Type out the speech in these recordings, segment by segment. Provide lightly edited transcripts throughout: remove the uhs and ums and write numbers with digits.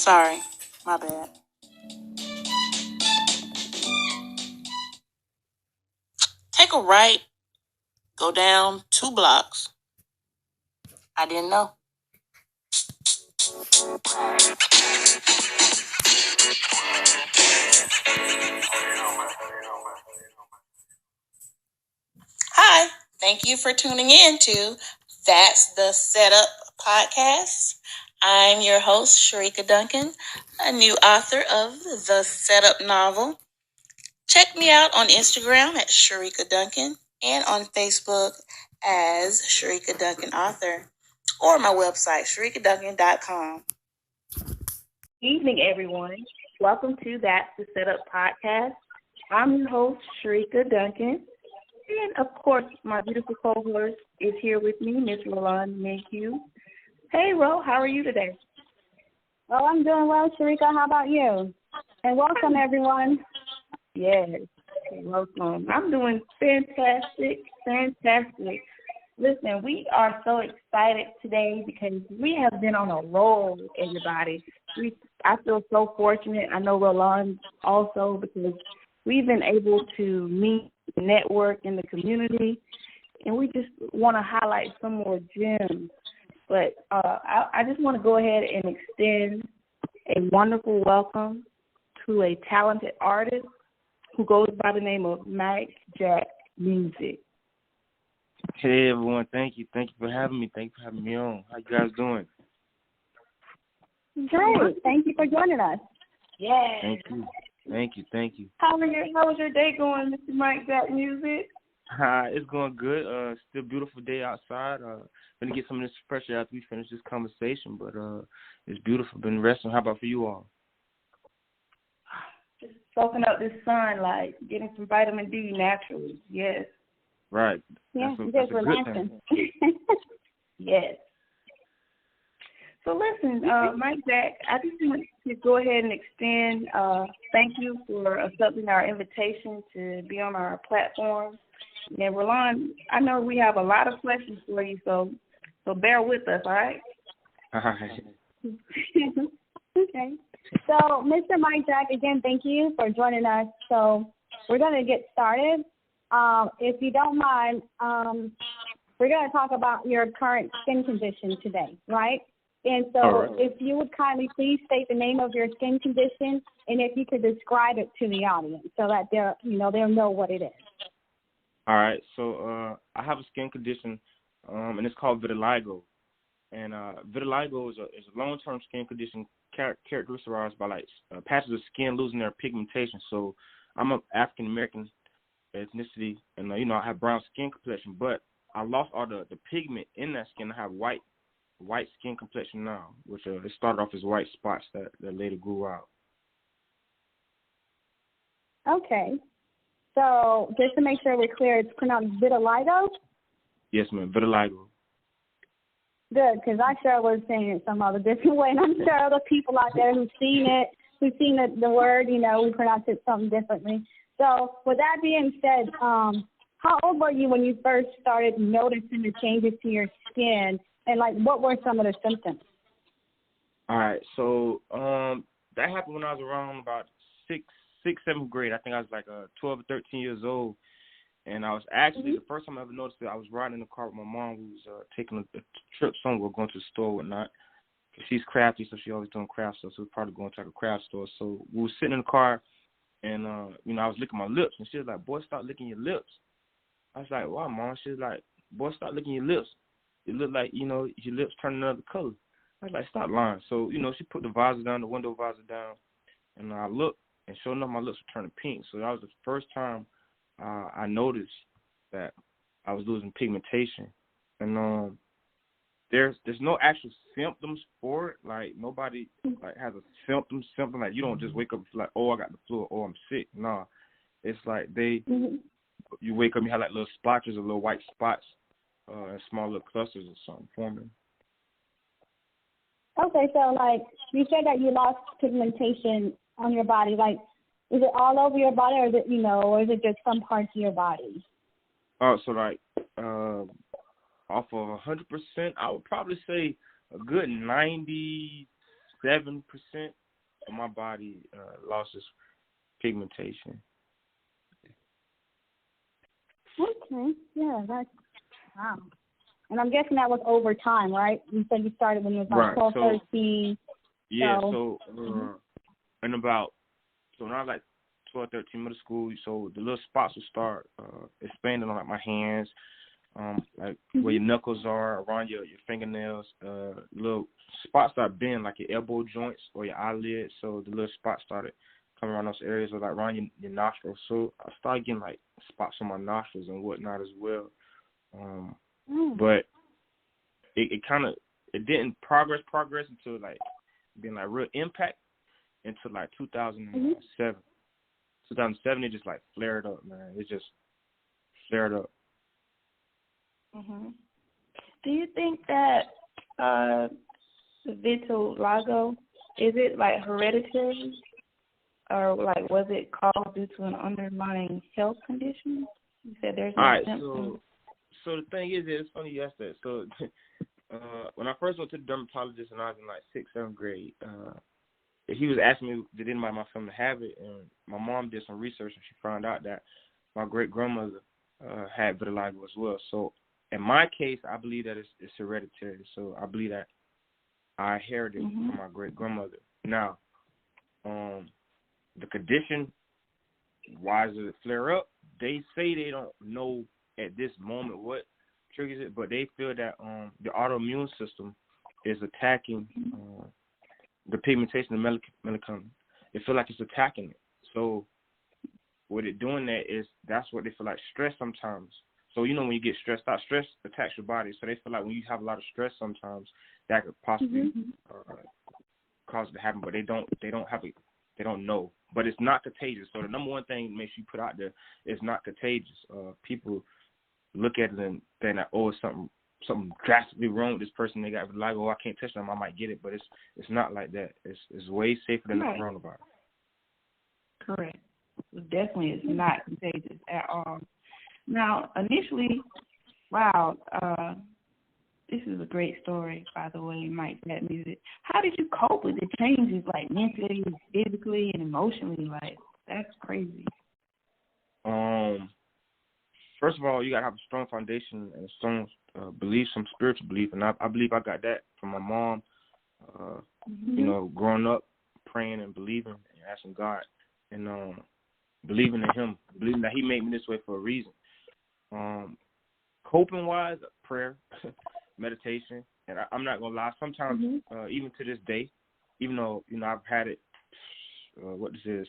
Sorry, my bad. Take a right, go down 2 blocks. I didn't know. Hi, thank you for tuning in to That's the Setup podcast. I'm your host, Sharika Duncan, a new author of the Setup novel. Check me out on Instagram at Sharika Duncan and on Facebook as Sharika Duncan Author or my website, sharikaduncan.com. Evening, everyone. Welcome to That's the Setup podcast. I'm your host, Sharika Duncan. And, of course, my beautiful co-host is here with me, Miss Rolanda Mayhew. Hey, Ro, how are you today? Oh, I'm doing well, Sharika. How about you? And welcome, everyone. Yes, welcome. I'm doing fantastic. Listen, we are so excited today because we have been on a roll, everybody. I feel so fortunate. I know Roland also, because we've been able to meet, network in the community, and we just want to highlight some more gems. But I just want to go ahead and extend a wonderful welcome to a talented artist who goes by the name of Mike Jack Music. Hey everyone, thank you for having me. Thank you for having me on. How you guys doing? Great. Thank you for joining us. Yes. Thank you. How was your day going, Mr. Mike Jack Music? It's going good. Still a beautiful day outside. Gonna get some of this fresh air after we finish this conversation, but it's beautiful. Been resting. How about for you all? Just soaking up this sunlight, getting some vitamin D naturally. Yes. Right. Yeah, that's a relaxing. good thing. Yes. So listen, Mike Jack, I just want to go ahead and extend thank you for accepting our invitation to be on our platform. And Roland, I know we have a lot of questions for you, so bear with us, all right? All right. Okay. So, Mr. Mike Jack, again, thank you for joining us. So we're going to get started. If you don't mind, we're going to talk about your current skin condition today, right? And so if you would kindly please state the name of your skin condition, and if you could describe it to the audience so that they'll know what it is. All right. So I have a skin condition, and it's called vitiligo. And vitiligo is a long-term skin condition characterized by patches of skin losing their pigmentation. So I'm of African American ethnicity, and I have brown skin complexion, but I lost all the pigment in that skin. I have white skin complexion now, which it started off as white spots that later grew out. Okay. So just to make sure we're clear, it's pronounced vitiligo? Yes, ma'am, vitiligo. Good, because I sure was saying it some other different way, and I'm sure other people out there who've seen the word, we pronounce it something differently. So with that being said, how old were you when you first started noticing the changes to your skin, and what were some of the symptoms? All right, so that happened when I was around about sixth, seventh grade. I think I was 12 or 13 years old, and I was actually the first time I ever noticed it. I was riding in the car with my mom. We was taking a trip somewhere, going to the store or whatnot. She's crafty, so she always doing craft stuff. So we were probably going to a craft store. So we were sitting in the car, and I was licking my lips, and she was like, "Boy, stop licking your lips." I was like, "Why, Mom?" She was like, "Boy, stop licking your lips. It look like your lips turning another color." I was like, "Stop lying." So she put the visor down, the window visor down, and I looked, and sure enough, my lips were turning pink. So that was the first time I noticed that I was losing pigmentation, and there's no actual symptoms for it. Like nobody has a symptom. Like you don't just wake up and feel like, "Oh, I got the flu," or "Oh, I'm sick." No, it's like you wake up, and you have little splotches or little white spots, and small little clusters or something forming. Okay, so you said that you lost pigmentation on your body. Is it all over your body, or is it or is it just some parts of your body? So off of 100%, I would probably say a good 90% 7% of my body lost its pigmentation. Okay. Yeah, that's wow. And I'm guessing that was over time, right? You said you started when you was about 12, 13. Yeah, so in about, so when I was like 12, 13, middle school, so the little spots would start expanding on like my hands, like where your knuckles are, around your fingernails. Little spots start bending like your elbow joints or your eyelids. So the little spots started coming around those areas, or like around your nostrils. So I started getting like spots on my nostrils and whatnot as well. But it kind of, it didn't progress until like being like real impact until like 2007. 2007, it just like flared up, man. It just flared up. Do you think that vitiligo, is it like hereditary, or like was it caused due to an underlying health condition? You said there's no symptoms. So the thing is, it's funny you asked that. So when I first went to the dermatologist when I was in like 6th, 7th grade, he was asking me, did anybody in my family have it? And my mom did some research and she found out that my great-grandmother had vitiligo as well. So in my case, I believe that it's hereditary. So I believe that I inherited it from my great-grandmother. Now, the condition, why does it flare up? They say they don't know at this moment what triggers it, but they feel that the autoimmune system is attacking the pigmentation of melatonin. They feel like it's attacking it. So what it doing that is, that's what they feel like stress sometimes. So, you know, when you get stressed out, stress attacks your body. So they feel like when you have a lot of stress sometimes, that could possibly cause it to happen, but they don't have it. They don't know. But it's not contagious. So the number one thing makes you put out there is not contagious. People look at it and think that, oh, it's something drastically wrong with this person. They got vitiligo. Oh, I can't touch them. I might get it, but it's not like that. It's way safer than the coronavirus. Correct. It definitely is not contagious at all. Now, initially, wow, this is a great story, by the way, Mike, that music. How did you cope with the changes, like mentally, physically, and emotionally? Like, that's crazy. First of all, you got to have a strong foundation and a strong belief, some spiritual belief. And I believe I got that from my mom, you know, growing up, praying and believing and asking God and believing in Him, believing that He made me this way for a reason. Coping-wise, prayer, meditation. And I'm not going to lie, sometimes, even to this day, even though, you know, I've had it, what is this,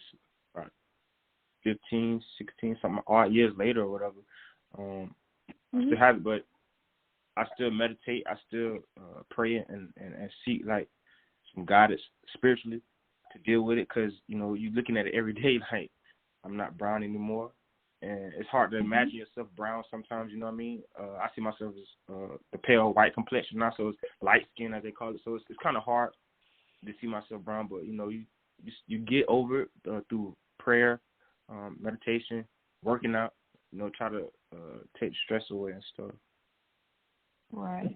15, 16, something odd years later or whatever, I still have it, but I still meditate, I still pray and seek, like, some guidance spiritually to deal with it, because, you know, you're looking at it every day, like, I'm not brown anymore, and it's hard to imagine yourself brown sometimes, you know what I mean? I see myself as the pale white complexion now, so it's light skin, as they call it, so it's kind of hard to see myself brown, but, you know, you get over it through prayer, meditation, working out, you know, try to take the stress away and stuff. Right.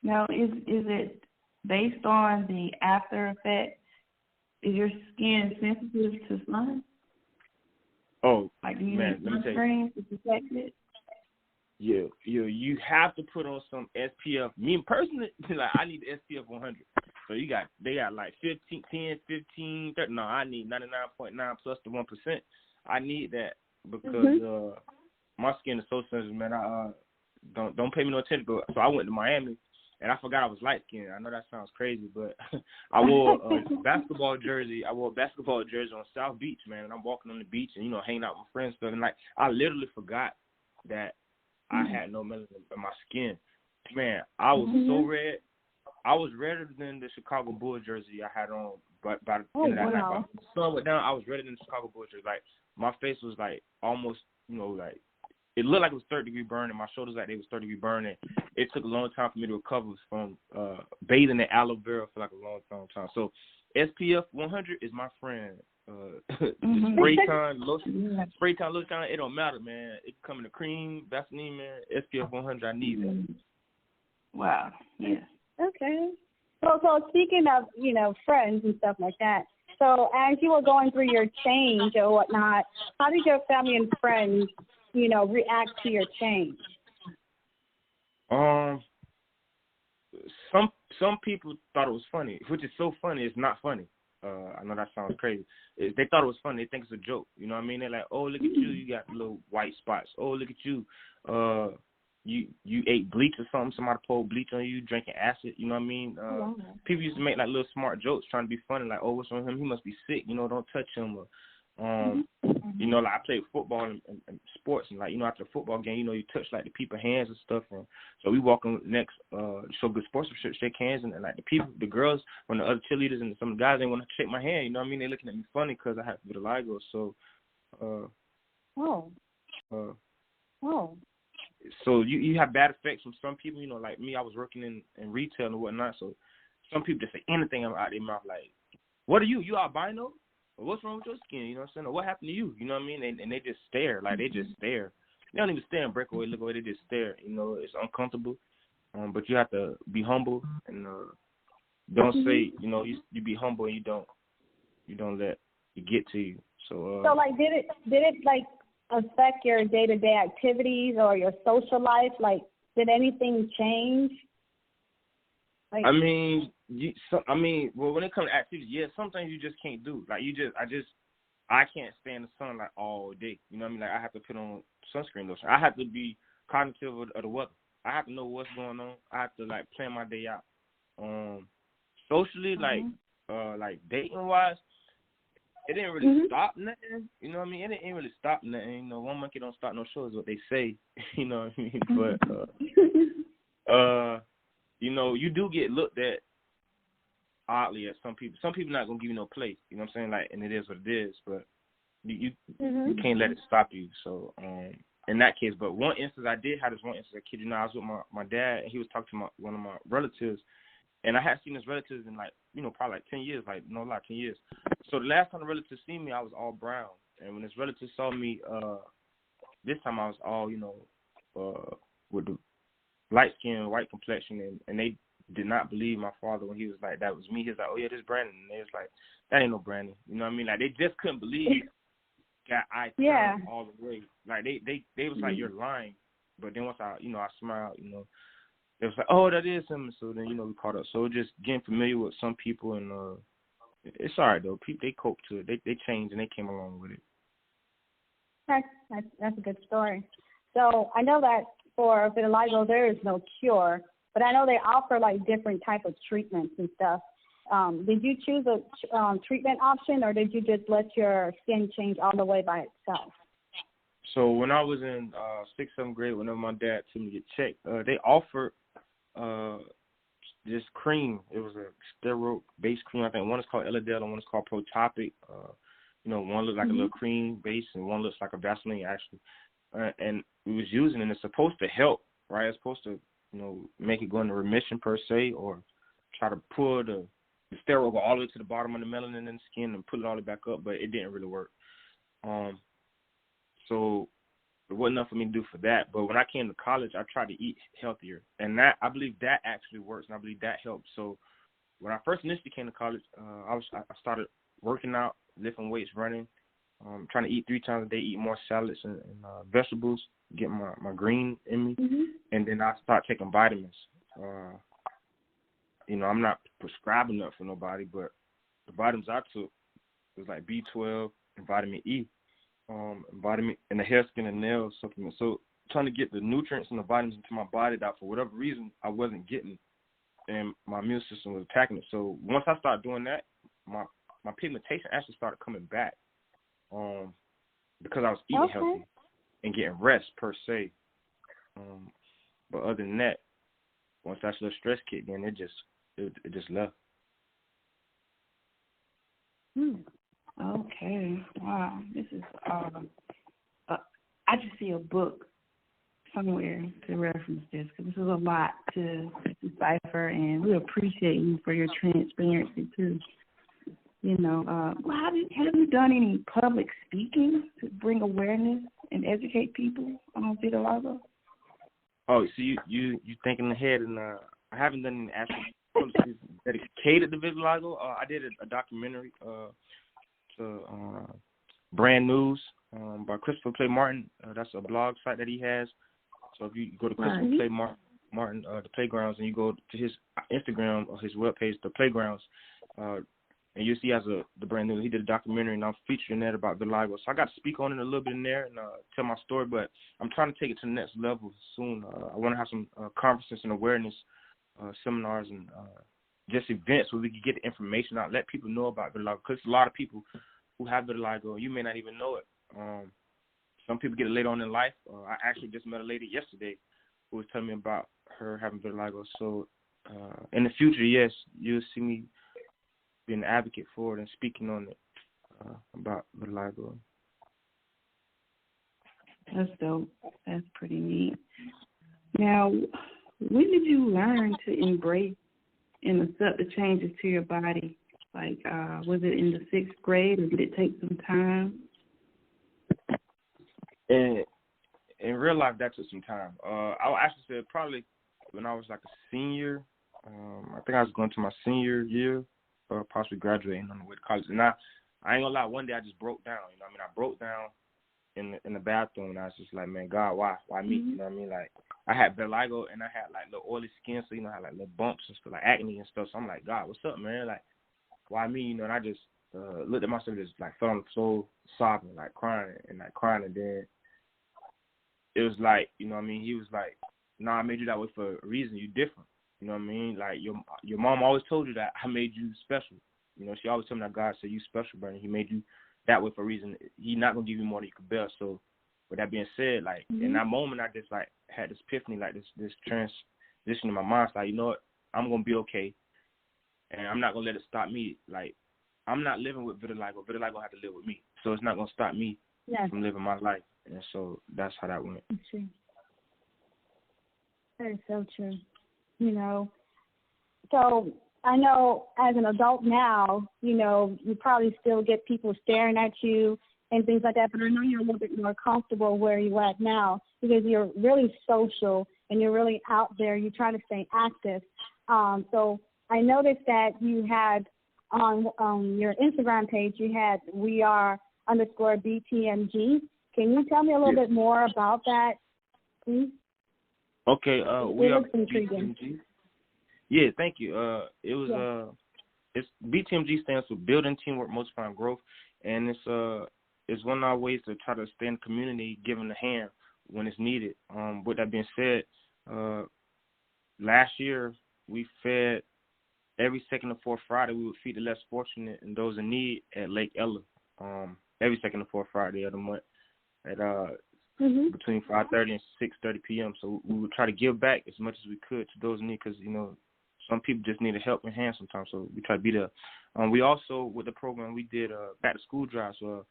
Now, is it based on the after effect? Is your skin sensitive to sun? Oh, like, do you man, need sunscreen to protect it? Yeah, you have to put on some SPF. Me personally, like, I need SPF 100. So they got like 15, 10, 15, 30. No, I need 99.9 plus the 1%. I need that because my skin is so sensitive, man. I don't pay me no attention. So I went to Miami and I forgot I was light skinned. I know that sounds crazy, but I wore a basketball jersey. I wore a basketball jersey on South Beach, man. And I'm walking on the beach and, you know, hanging out with my friends and stuff. And like, I literally forgot that I had no melanin in my skin. Man, I was so red. I was redder than the Chicago Bulls jersey I had on. But by the end of that night, when the sun went down, I was redder than the Chicago Bulls jersey. Like, my face was like almost, you know, like, it looked like it was 3rd-degree burn, and my shoulders like they was 3rd-degree burn. And it took a long time for me to recover from bathing in aloe vera for like a long time. So SPF 100 is my friend. The spray tan lotion, it don't matter, man. It can come in a cream, Vaseline, man. SPF 100, I need that. Wow. Yeah. Okay. So So speaking of, friends and stuff like that, so as you were going through your change or whatnot, how did your family and friends, react to your change? Some people thought it was funny, which is so funny. It's not funny. I know that sounds crazy. They thought it was funny. They think it's a joke. You know what I mean? They're like, oh, look at you. You got little white spots. Oh, look at you. You ate bleach or something. Somebody poured bleach on you, drinking acid. You know what I mean? People used to make like little smart jokes trying to be funny. Like, oh, what's wrong with him? He must be sick. Don't touch him. Or, like I played football and sports, and like after the football game, you touch like the people's hands and stuff. And so we walk on next, show good sportsmanship, shake hands, and like the girls, when the other cheerleaders and some of the guys, they want to shake my hand. You know what I mean? They're looking at me funny because I have vitiligo. So, So you have bad effects from some people. Like me, I was working in retail and whatnot. So some people just say anything out their mouth, like, "What are you? You albino? Or what's wrong with your skin? You know what I'm saying? Or what happened to you? You know what I mean?" And they just stare. Like they just stare. They don't even stare and break away, look away. They just stare. It's uncomfortable. But you have to be humble and don't say. You be humble and you don't let it get to you. So like, did it like affect your day-to-day activities or your social life? Like, did anything change? Like, well, when it comes to activities, yeah, some things you just can't do. Like I can't stand the sun like all day. You know what I mean? Like I have to put on sunscreen lotion. I have to be cognitive of the weather. I have to know what's going on. I have to like plan my day out. Socially, like dating wise, it didn't really stop nothing. You know what I mean? It didn't really stop nothing. One monkey don't stop no show is what they say. You know what I mean? But you do get looked at oddly at some people. Some people not gonna give you no place. You know what I'm saying? Like, and it is what it is. But you can't let it stop you. So in that case, but one instance I did have this one instance. I kid you not, I was with my dad and he was talking to one of my relatives. And I had seen his relatives in probably like 10 years, 10 years. So the last time the relatives seen me, I was all brown. And when his relatives saw me, this time I was all, with the light skin, white complexion. And they did not believe my father when he was like, that was me. He was like, oh, yeah, this is Brandon. And they was like, that ain't no Brandon. You know what I mean? Like, they just couldn't believe that I turned all the way. Like, they was like, you're lying. But then once I smiled, it was like, oh, that is him. So then, we caught up. So just getting familiar with some people, and it's all right, though. People, they cope to it. They changed, and they came along with it. That's a good story. So I know that for vitiligo, there is no cure, but I know they offer, like, different type of treatments and stuff. Did you choose a treatment option, or did you just let your skin change all the way by itself? So when I was in 6th, 7th grade, whenever my dad took me to get checked, they offered this cream. It was a steroid-based cream. I think one is called Elidel and one is called Protopic. One looks like a little cream base and one looks like a Vaseline, actually. And we was using it, and it's supposed to help, right? It's supposed to, make it go into remission per se, or try to pull the steroid go all the way to the bottom of the melanin in the skin and pull it all the way back up, but it didn't really work. So it wasn't enough for me to do for that. But when I came to college, I tried to eat healthier. And that, I believe that actually works, and I believe that helps. So when I first initially came to college, I started working out, lifting weights, running, trying to eat 3 times a day, eat more salads and vegetables, get my green in me. And then I started taking vitamins. I'm not prescribing that for nobody, but the vitamins I took was like B12 and vitamin E. Vitamin and the hair, skin, and nail supplement. So trying to get the nutrients and the vitamins into my body that for whatever reason I wasn't getting, and my immune system was attacking it. So once I started doing that, my pigmentation actually started coming back, because I was eating healthy and getting rest per se. But other than that, once that little stress kicked in, it just left. Okay. Wow. This is I just see a book somewhere to reference this, because this is a lot to decipher, and we appreciate you for your transparency too. Have you done any public speaking to bring awareness and educate people on vitiligo? Oh, so you thinking ahead, and I haven't done any actual public catered to vitiligo. I did a documentary to Brand News by Christopher Clay Martin. That's a blog site that he has. So if you go to Christopher Clay Martin, the Playgrounds, and you go to his Instagram or his webpage, the Playgrounds, and you see the Brand News, he did a documentary, and I'm featuring that about vitiligo. So I got to speak on it a little bit in there and tell my story, but I'm trying to take it to the next level soon. I want to have some conferences and awareness seminars and just events where we can get the information out, let people know about vitiligo, because a lot of people who have vitiligo, you may not even know it. Some people get it later on in life. I actually just met a lady yesterday who was telling me about her having vitiligo. So in the future, yes, you'll see me being an advocate for it and speaking on it about vitiligo. That's dope. That's pretty neat. Now, when did you learn to embrace and accept the changes to your body? Like, was it in the 6th grade, or did it take some time? In real life, that took some time. I would actually say probably when I was like a senior. I think I was going to my senior year, or possibly graduating on the way to college. And I ain't gonna lie, one day I just broke down. You know what I mean? I broke down in the bathroom, and I was just like, man, God, why me? You know what I mean? Like, I had vitiligo, and I had like little oily skin, so I had like little bumps and stuff, like acne and stuff. So I'm like, God, what's up, man? Like, why me? You know? And I just looked at myself, just like fell on the floor, sobbing, like crying, and then it was like, you know what I mean? He was like, nah, I made you that way for a reason. You different. You know what I mean? Like, your mom always told you that I made you special. You know, she always told me that God said you special, brother. He made you that way for a reason. He not going to give you more than you can bear. So with that being said, like, in that moment, I just, like, had this epiphany, like, this transition in my mind. So, like, you know what? I'm going to be okay, and I'm not going to let it stop me. Like, I'm not living with vitiligo. Vitiligo have to live with me. So it's not going to stop me from living my life. And so that's how that went. True. That is so true. You know, so I know as an adult now, you know, you probably still get people staring at you and things like that, but I know you're a little bit more comfortable where you're at now because you're really social and you're really out there. You try to stay active. So I noticed that you had on your Instagram page, you had we_are_BTMG. Can you tell me a little bit more about that, please? Okay, we are intriguing. BTMG. Yeah, thank you. It was it's BTMG stands for Building Teamwork, Multiplying Growth, and it's one of our ways to try to stay in the community, giving a hand when it's needed. With that being said, last year we fed every second and fourth Friday. We would feed the less fortunate and those in need at Lake Ella. Every second and fourth Friday of the month at between 5:30 and 6:30 p.m. So we would try to give back as much as we could to those in need, because you know some people just need a helping hand sometimes. So we try to be there. We also, with the program, we did back to school drive. So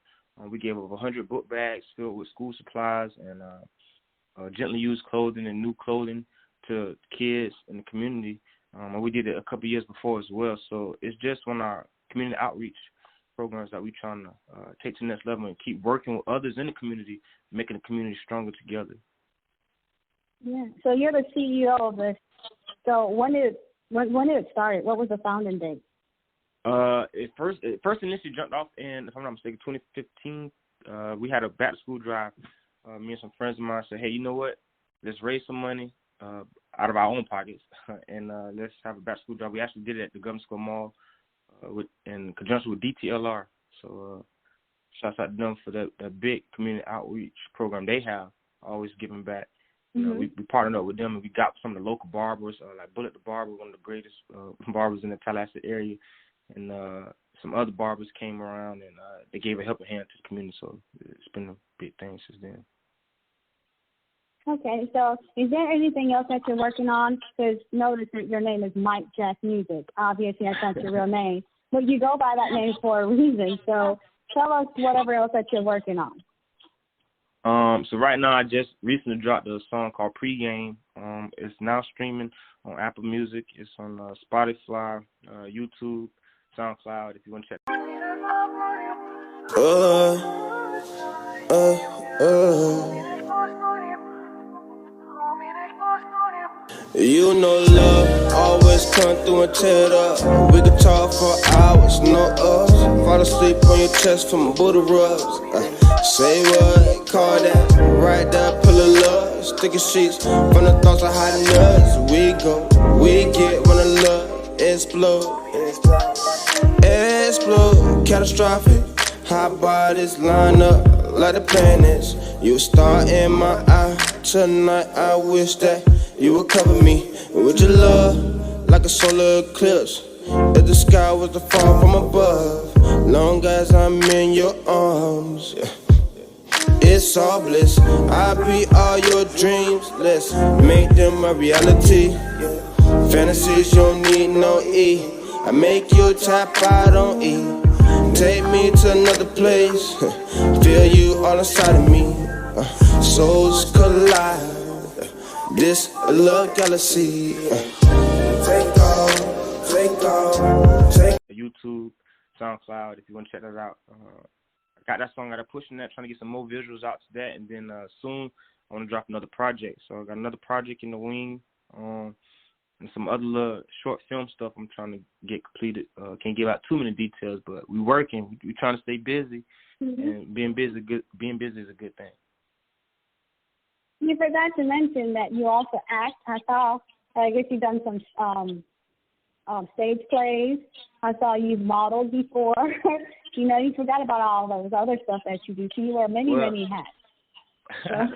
we gave over 100 book bags filled with school supplies and gently used clothing and new clothing to kids in the community. And we did it a couple years before as well. So it's just one of our community outreach programs that we're trying to take to the next level and keep working with others in the community, making the community stronger together. Yeah. So you're the CEO of this. So when did it start? What was the founding date? It first initially jumped off in, if I'm not mistaken, 2015. We had a back to school drive. Me and some friends of mine said, hey, you know what? Let's raise some money out of our own pockets and let's have a back to school drive. We actually did it at the Government School Mall in conjunction with DTLR. So shouts out to them for that big community outreach program they have, always giving back. You know, we partnered up with them, and we got some of the local barbers, like Bullet the Barber, one of the greatest barbers in the Tallahassee area, and some other barbers came around, and they gave a helping hand to the community. So it's been a big thing since then. Okay, so is there anything else that you're working on? Because notice that your name is Mike Jack Music. Obviously, that's not your real name, but you go by that name for a reason. So tell us whatever else that you're working on. So right now, I just recently dropped a song called Pregame. It's now streaming on Apple Music. It's on Spotify, YouTube, SoundCloud, if you want to check. You know love always come through and tear it up. We could talk for hours, no ups. Fall asleep on your chest from booty rubs. Say what, call that, right there, pull a love. Sticky sheets from the thoughts of hot nuts. We go, we get when the love explode. Explode, catastrophic. Hot bodies line up like the planets. You a star in my eye. Tonight I wish that you would cover me with your love like a solar eclipse. If the sky was to fall from above, long as I'm in your arms, yeah. It's all bliss. I be all your dreams. Let's make them a reality. Fantasies, you don't need no E. I make you tap out on E. Take me to another place. Feel you all inside of me. Souls collide. This a love galaxy. Take off, take off, take. YouTube, SoundCloud, if you want to check that out. I got that song, I got pushing that, trying to get some more visuals out to that, and then soon I want to drop another project. So I got another project in the wing, and some other little short film stuff I'm trying to get completed. Can't give out too many details, but we working. We trying to stay busy, and being busy is a good thing. You forgot to mention that you also act. I saw, I guess you've done some stage plays. I saw you've modeled before. You know, you forgot about all those other stuff that you do. So you wear many hats. I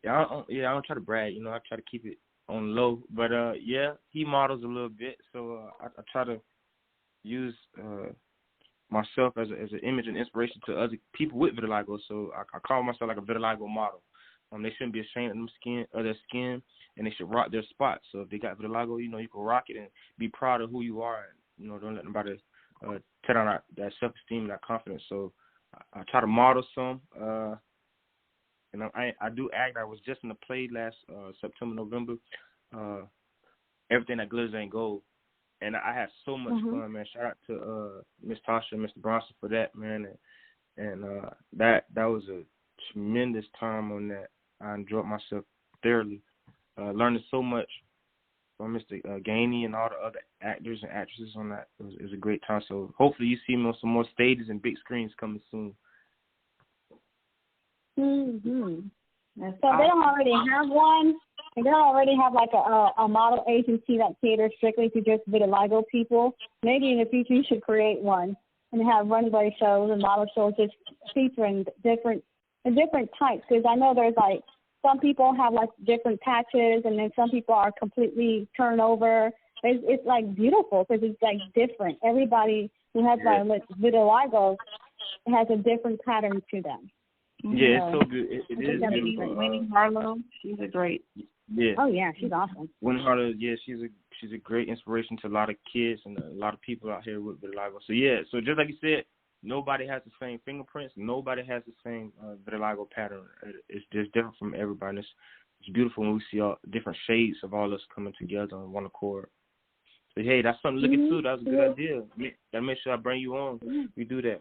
don't try to brag. You know, I try to keep it on low. But yeah, he models a little bit, so I try to use myself as an image and inspiration to other people with vitiligo. So I call myself like a vitiligo model. They shouldn't be ashamed of their skin, and they should rock their spot. So if they got vitiligo, you know, you can rock it and be proud of who you are. And, you know, don't let nobody tear down that self-esteem and that confidence. So I try to model some. And I do act. I was just in a play last September, November. Everything that glitters ain't gold. And I had so much fun, man. Shout out to Miss Tasha and Mr. Bronson for that, man. And that was a tremendous time on that. I enjoyed myself thoroughly, learning so much from Mr. Gainey and all the other actors and actresses on that. It was a great time. So hopefully you see me on some more stages and big screens coming soon. So they don't already have one? They don't already have like a model agency that caters strictly to just vitiligo people? Maybe in the future you should create one and have runway shows and model shows just featuring different types, because I know there's like some people have like different patches, and then some people are completely turned over. It's like beautiful because it's like different. Everybody who has like vitiligo has a different pattern to them. Yeah, it's so good. It is beautiful. Winnie Harlow, she's a great. Yeah. Oh yeah, she's awesome. Winnie Harlow, yeah, she's a great inspiration to a lot of kids and a lot of people out here with vitiligo. So yeah, so just like you said, nobody has the same fingerprints. Nobody has the same vitiligo pattern. It's just different from everybody. It's beautiful when we see all different shades of all us coming together on one accord. So hey, that's something to look into. That was a good idea. Gotta make sure I bring you on. We do that.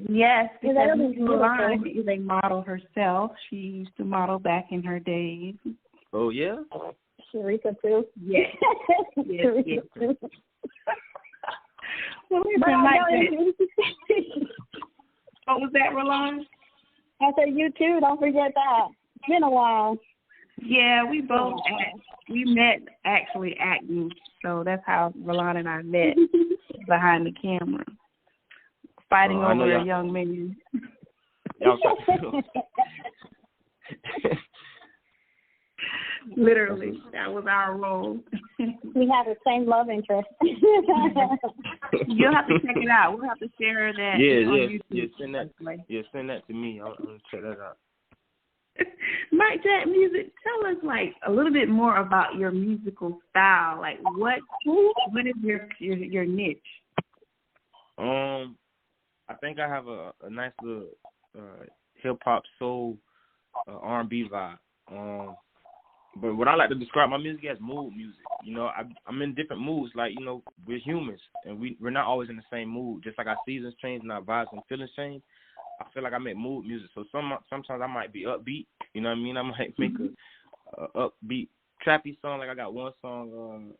Yes, because Line is a model herself. She used to model back in her days. Oh yeah. Sharika too. Yes. yes. Well, what was that, Roland? I said you too. Don't forget that. It's been a while. Yeah, we both we met actually acting, so that's how Roland and I met behind the camera, fighting over a young man. Literally, that was our role. We have the same love interest. You'll have to check it out. We'll have to share that. Send that to me. I'll check that out. Mike Jack Music, tell us like a little bit more about your musical style. Like what is your niche? I think I have a nice little hip hop soul R&B vibe. But what I like to describe my music as mood music. You know, I'm in different moods. Like, you know, we're humans, and we're not always in the same mood. Just like our seasons change and our vibes and feelings change, I feel like I make mood music. So sometimes I might be upbeat. You know what I mean? I might make upbeat trappy song. Like I got one song